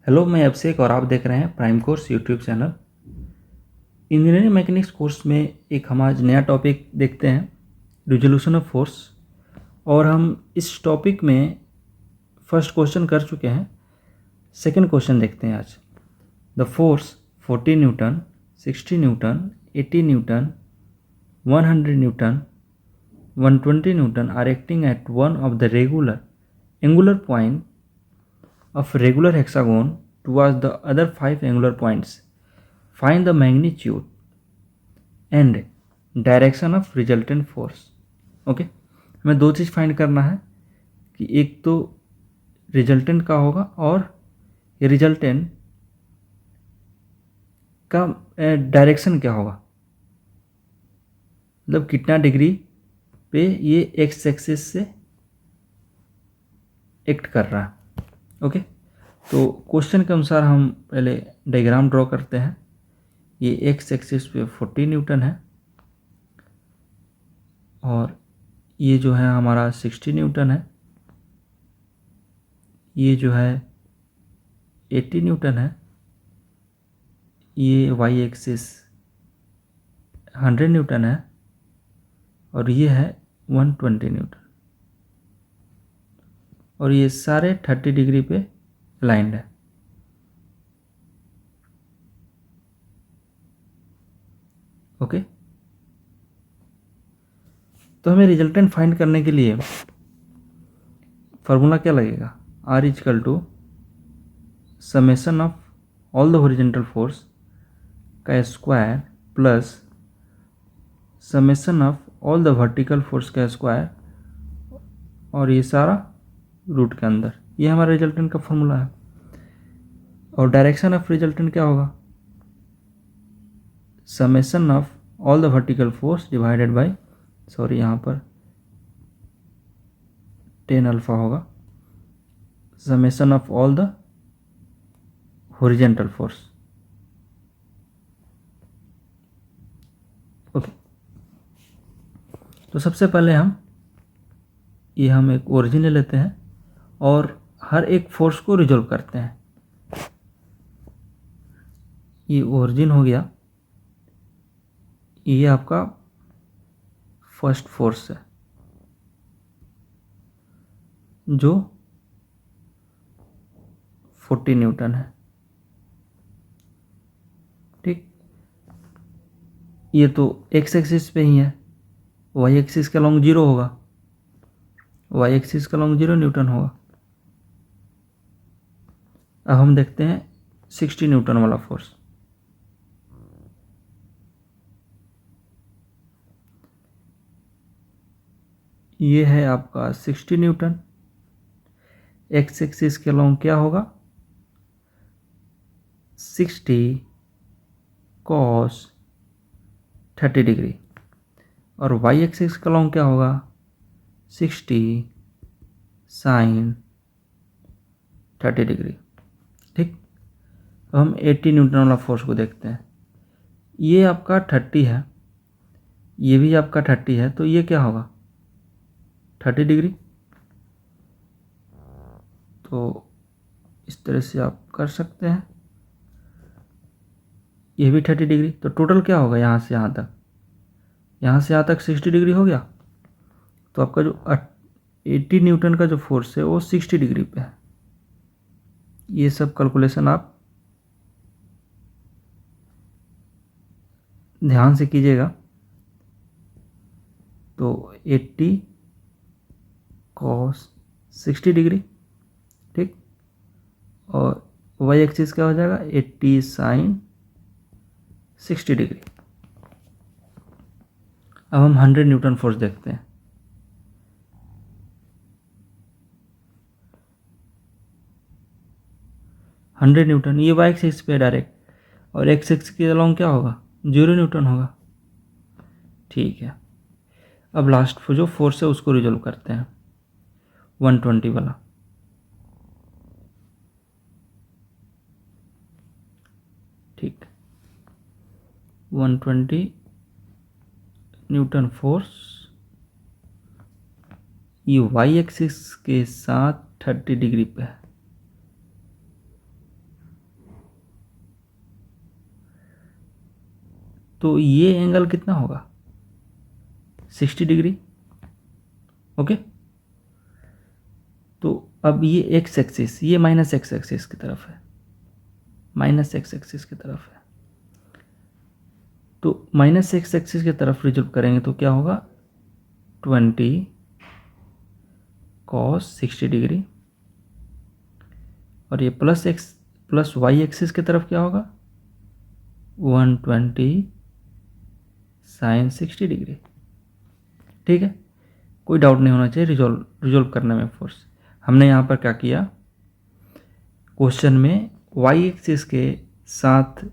Hello, मैं अभिषेक और आप देख रहे हैं prime course YouTube channel. Engineering mechanics course में एक हम आज नया टॉपिक देखते हैं, रिजोल्यूशन ऑफ फोर्स। और हम इस टॉपिक में फर्स्ट क्वेश्चन कर चुके हैं। सेकंड क्वेश्चन देखते हैं आज। The force 40 newton, 60 newton, 80 newton, 100 newton, 120 newton are acting at one of the angular point of regular hexagon towards the other 5 angular points. Find the magnitude and direction of resultant force. Okay, हमें दो चीज़ find करना है कि एक तो resultant का होगा और रिजल्टेंट का डायरेक्शन क्या होगा, मतलब कितना डिग्री पे ये एक्स एक्सिस से एक्ट कर रहा है। ओके, तो क्वेश्चन के अनुसार हम पहले डायग्राम ड्रॉ करते हैं। ये एक्स एक्सिस पे 40 न्यूटन है और ये जो है हमारा 60 न्यूटन है, ये जो है 80 न्यूटन है, ये वाई एक्सिस 100 न्यूटन है और ये है 120 न्यूटन, और ये सारे 30 डिग्री पे अलाइंड है। ओके, तो हमें रिजल्टेंट फाइंड करने के लिए फार्मूला क्या लगेगा, R equal to summation of all the horizontal force का square plus summation of all the vertical force का स्क्वायर, और ये सारा रूट के अंदर। ये हमारा रिजल्टेंट का फॉर्मूला है। और डायरेक्शन ऑफ रिजल्टेंट क्या होगा, summation of all the vertical force divided by, sorry यहाँ पर 10 अल्फा होगा, summation of all the horizontal force. Okay, तो सबसे पहले हम एक ओरिजिन ले लेते हैं और हर एक फोर्स को रिजोल्व करते हैं। ये ओरिजिन हो गया, ये आपका फर्स्ट फोर्स है जो 40 न्यूटन है। ठीक, ये तो एक्स एक्सिस पे ही है, वाई एक्सिस का लॉन्ग 0 होगा, वाई एक्सिस का लॉन्ग 0 न्यूटन होगा। अब हम देखते हैं 60 न्यूटन वाला फोर्स। ये है आपका 60 न्यूटन, एक्स एक्सिस के लॉन्ग क्या होगा 60 कॉस 30 डिग्री, और वाई एक्सिस का लॉन्ग क्या होगा 60 साइन 30 डिग्री। ठीक, अब हम 80 न्यूटन वाला फोर्स को देखते हैं। ये आपका 30 है, ये भी आपका 30 है, तो ये क्या होगा 30 डिग्री। तो इस तरह से आप कर सकते हैं, ये भी 30 डिग्री, तो टोटल क्या होगा यहाँ से यहाँ तक, यहाँ से यहाँ तक 60 डिग्री हो गया। तो आपका जो 80 न्यूटन का जो फोर्स है वो 60 डिग्री पे है। ये सब कैलकुलेशन आप ध्यान से कीजिएगा। तो 80 कॉस 60 डिग्री, ठीक, और वाई एक्सिस क्या हो जाएगा 80 साइन 60 डिग्री। अब हम 100 न्यूटन फोर्स देखते हैं। हंड्रेड न्यूटन, ये वाई एक्सिस पे डायरेक्ट, और एक्स एक्सिस के अलॉन्ग क्या होगा 0 न्यूटन होगा। ठीक है, अब लास्ट जो फोर्स है उसको रिजोल्व करते हैं, 120 वाला। ठीक, 120 न्यूटन फोर्स, ये वाई एक्सिस के साथ 30 डिग्री पे है। तो ये एंगल कितना होगा, 60 डिग्री। ओके, तो अब ये एक्स एक्सिस, ये माइनस एक्स एक्सिस की तरफ है, माइनस एक्स एक्सिस की तरफ है। तो माइनस एक्स एक्सिस की तरफ रिजल्व करेंगे तो क्या होगा, 20 cos 60 डिग्री, और ये plus X plus Y axis की तरफ क्या होगा, 120 sin 60 डिग्री। ठीक है, कोई डाउट नहीं होना चाहिए रिजोल्व करने में फोर्स। हमने यहाँ पर क्या किया, क्वेश्चन में वाई एक्सिस के साथ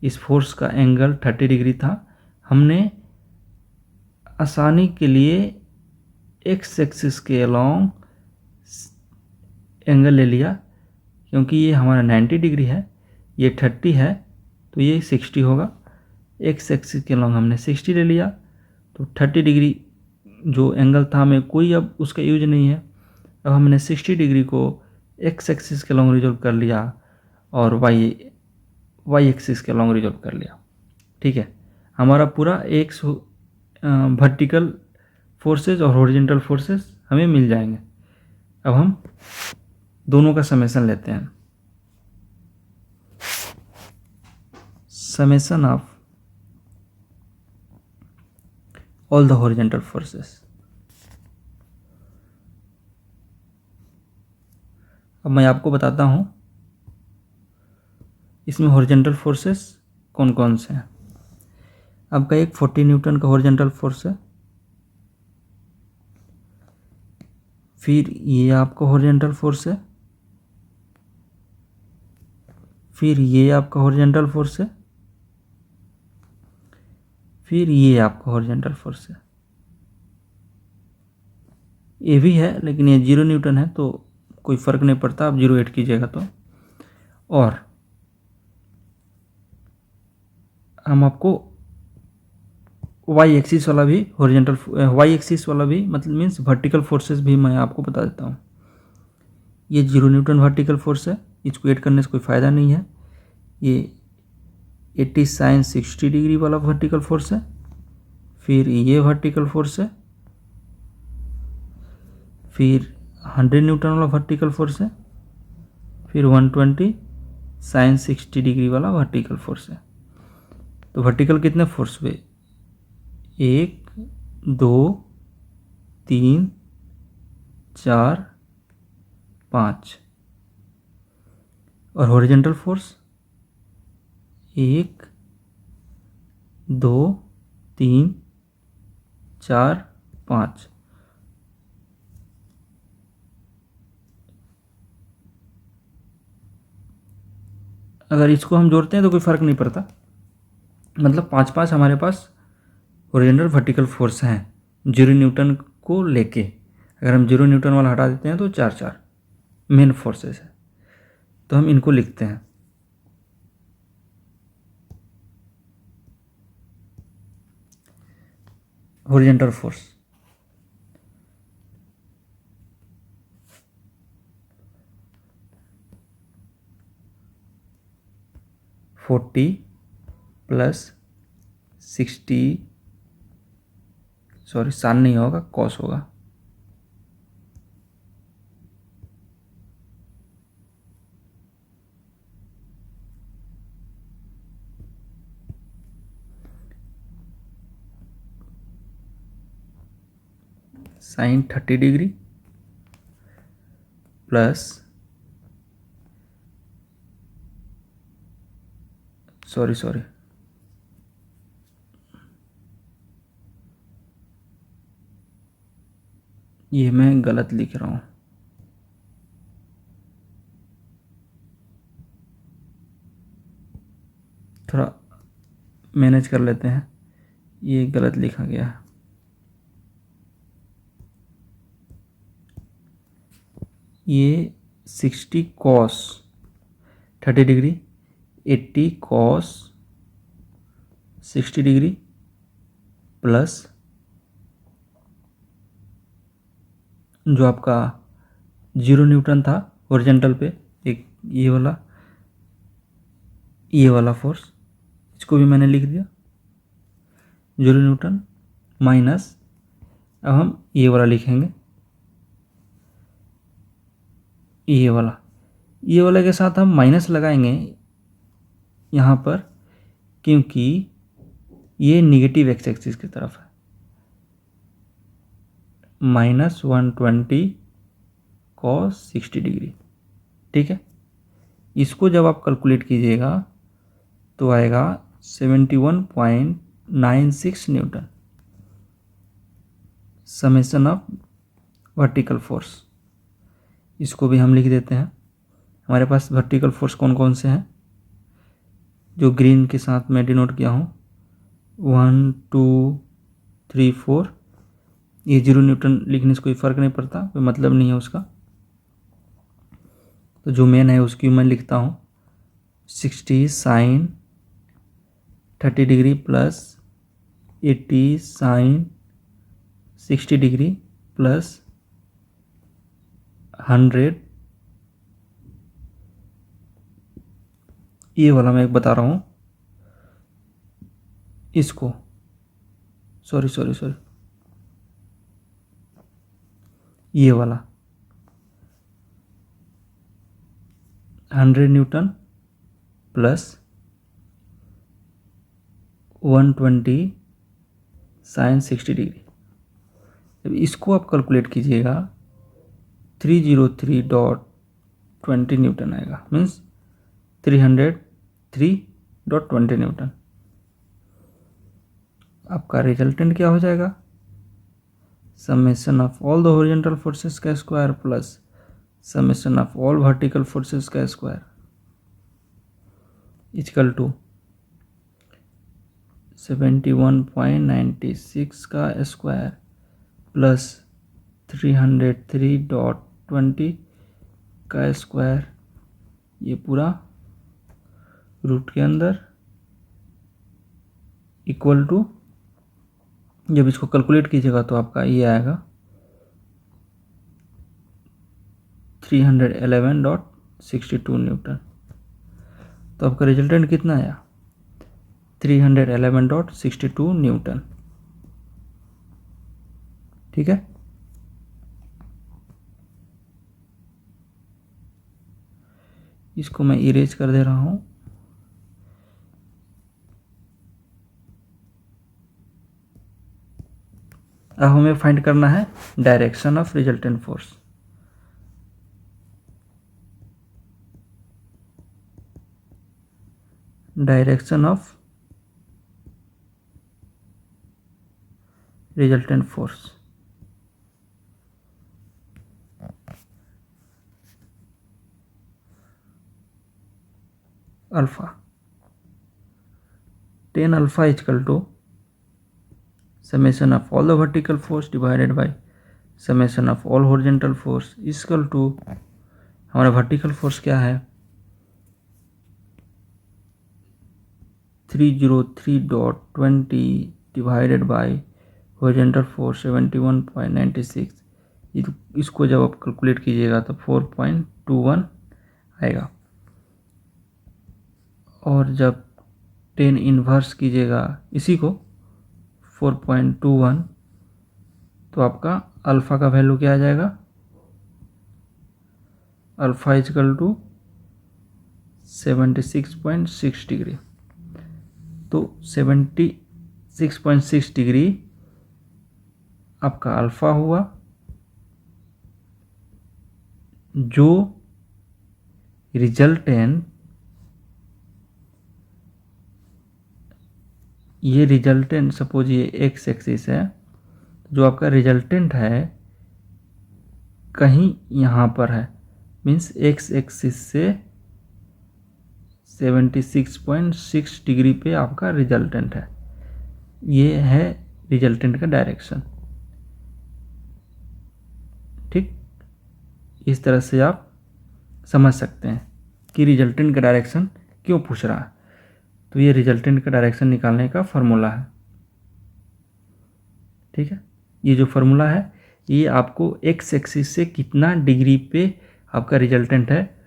इस फोर्स का एंगल 30 डिग्री था। हमने आसानी के लिए एक्स एक्सिस के अलोंग एंगल ले लिया, क्योंकि ये हमारा 90 डिग्री है, ये 30 है, तो ये 60 होगा। एक्स एक्सिस के अलोंग हमने 60 ले लिया, तो 30 डिग्री जो एंगल था हमें कोई अब उसका यूज नहीं है। अब हमने 60 डिग्री को एक्स एक्सिस के लॉन्ग रिजोल्व कर लिया और वाई एक्सिस के लॉन्ग रिजोल्व कर लिया। ठीक है, हमारा पूरा एक वर्टिकल फोर्सेस और हॉरिजॉन्टल फोर्सेस हमें मिल जाएंगे। अब हम दोनों का समेशन लेते हैं। Summation of all the horizontal forces. अब मैं आपको बताता हूँ इसमें हॉरिजॉन्टल फोर्सेस कौन कौन से हैं। आपका एक 40 न्यूटन का हॉरिजॉन्टल फोर्स है, फिर ये आपका हॉरिजॉन्टल फोर्स है, फिर ये आपका हॉरिजॉन्टल फोर्स है, फिर ये आपका हॉरिजॉन्टल फोर्स है। ये भी है लेकिन ये 0 न्यूटन है तो कोई फ़र्क नहीं पड़ता, आप 0 ऐड कीजिएगा तो। और हम आपको वाई एक्सिस वाला भी वाई एक्सिस वाला भी मतलब मीन्स वर्टिकल फोर्सेस भी मैं आपको बता देता हूँ। ये 0 न्यूटन वर्टिकल फोर्स है, इसको ऐड करने से कोई फ़ायदा नहीं है। ये 80 sin 60 डिग्री वाला वर्टिकल फोर्स है, फिर ये वर्टिकल फोर्स है, फिर 100 न्यूटन वाला वर्टिकल फोर्स है, फिर 120 sin 60 डिग्री वाला वर्टिकल फोर्स है। तो वर्टिकल कितने फोर्स हुए, 1 2 3 4 5। और हॉरिजॉन्टल फोर्स 1 2 3 4 5। अगर इसको हम जोड़ते हैं तो कोई फ़र्क नहीं पड़ता, मतलब 5 हमारे पास हॉरिजॉन्टल वर्टिकल फोर्स हैं 0 न्यूटन को लेके। अगर हम 0 न्यूटन वाला हटा देते हैं तो 4 मेन फोर्सेस है। तो हम इनको लिखते हैं, हॉरिजॉन्टल फोर्स +60, सॉरी साइन नहीं होगा, कॉस होगा, साइन 30 डिग्री प्लस सॉरी ये मैं गलत लिख रहा हूँ, थोड़ा मैनेज कर लेते हैं, ये गलत लिखा गया है। ये 60 cos 30 degree, 80 cos 60 degree plus जो आपका 0 न्यूटन था हॉरिजॉन्टल पे, एक ये वाला फोर्स, इसको भी मैंने लिख दिया, जूल न्यूटन माइनस, अब हम ये वाला लिखेंगे, ये वाला के साथ हम माइनस लगाएंगे यहाँ पर, क्योंकि ये निगेटिव एक्स एक्सिस की तरफ है। -120 cos 60 डिग्री, ठीक है। इसको जब आप कैलकुलेट कीजिएगा तो आएगा 71.96 Newton, summation of vertical force. इसको भी हम लिख देते हैं। हमारे पास वर्टिकल फोर्स कौन कौन से हैं, जो ग्रीन के साथ मैं डिनोट किया हूँ, 1 2 3 4। ये 0 न्यूटन लिखने से कोई फ़र्क नहीं पड़ता, कोई मतलब नहीं है उसका, तो जो मेन है उसकी मैं लिखता हूँ 60 sin 30 degree plus 80 sin 60 degree plus 100। ये वाला मैं एक बता रहा हूँ, इसको सॉरी ये वाला 100 न्यूटन प्लस 120 sin 60 डिग्री। जब इसको आप कैलकुलेट कीजिएगा 303.20 न्यूटन आएगा, मीन्स 303.20 न्यूटन। आपका रिजल्टेंट क्या हो जाएगा, summation of all the horizontal forces का square plus summation of all vertical forces का स्क्वायर इक्वल टू 71.96 का स्क्वायर प्लस 303.20 का स्क्वायर, ये पूरा रूट के अंदर इक्वल टू, जब इसको कैलकुलेट कीजिएगा तो आपका ये आएगा 311.62 न्यूटन। तो आपका रिजल्टेंट कितना आया, 311.62 न्यूटन, ठीक है। इसको मैं इरेज कर दे रहा हूँ। अब हमें फाइंड करना है direction of resultant force. Direction of resultant force, alpha, tan alpha equal to summation of all the vertical force divided by summation of all horizontal force equal to, हमारा वर्टिकल फोर्स क्या है 303.20 divided by horizontal force 71.96। इसको जब आप calculate कीजिएगा तो 4.21 आएगा, और जब 10 इन्वर्स कीजिएगा इसी को 4.21, तो आपका अल्फ़ा का वैल्यू क्या आ जाएगा, अल्फ़ा इक्वल टू 76.6 डिग्री। तो 76.6 डिग्री आपका अल्फ़ा हुआ, जो रिजल्टेंट, ये रिजल्टेंट सपोज ये एक्स एक्सिस है, जो आपका रिजल्टेंट है कहीं यहाँ पर है, मीन्स एक्स एक्सिस से 76.6 डिग्री पे आपका रिजल्टेंट है। ये है रिजल्टेंट का डायरेक्शन, ठीक। इस तरह से आप समझ सकते हैं कि रिजल्टेंट का डायरेक्शन क्यों पूछ रहा है। तो ये रिजल्टेंट का डायरेक्शन निकालने का फॉर्मूला है, ठीक है। ये जो फॉर्मूला है ये आपको एक्स एक्सिस से कितना डिग्री पे आपका रिजल्टेंट है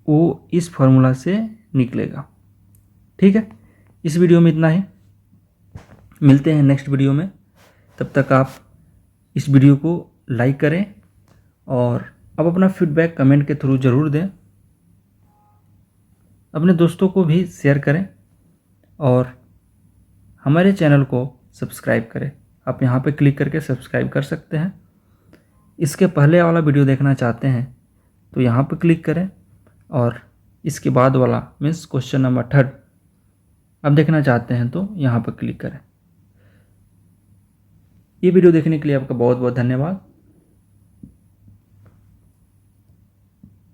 वो इस फॉर्मूला से निकलेगा, ठीक है। इस वीडियो में इतना ही, मिलते हैं नेक्स्ट वीडियो में। तब तक आप इस वीडियो को लाइक करें और आप अपना फीडबैक कमेंट के थ्रू ज़रूर दें। अपने दोस्तों को भी शेयर करें और हमारे चैनल को सब्सक्राइब करें। आप यहाँ पे क्लिक करके सब्सक्राइब कर सकते हैं। इसके पहले वाला वीडियो देखना चाहते हैं तो यहाँ पे क्लिक करें और इसके बाद वाला मीन्स क्वेश्चन नंबर 3 आप देखना चाहते हैं तो यहाँ पर क्लिक करें। ये वीडियो देखने के लिए आपका बहुत बहुत धन्यवाद।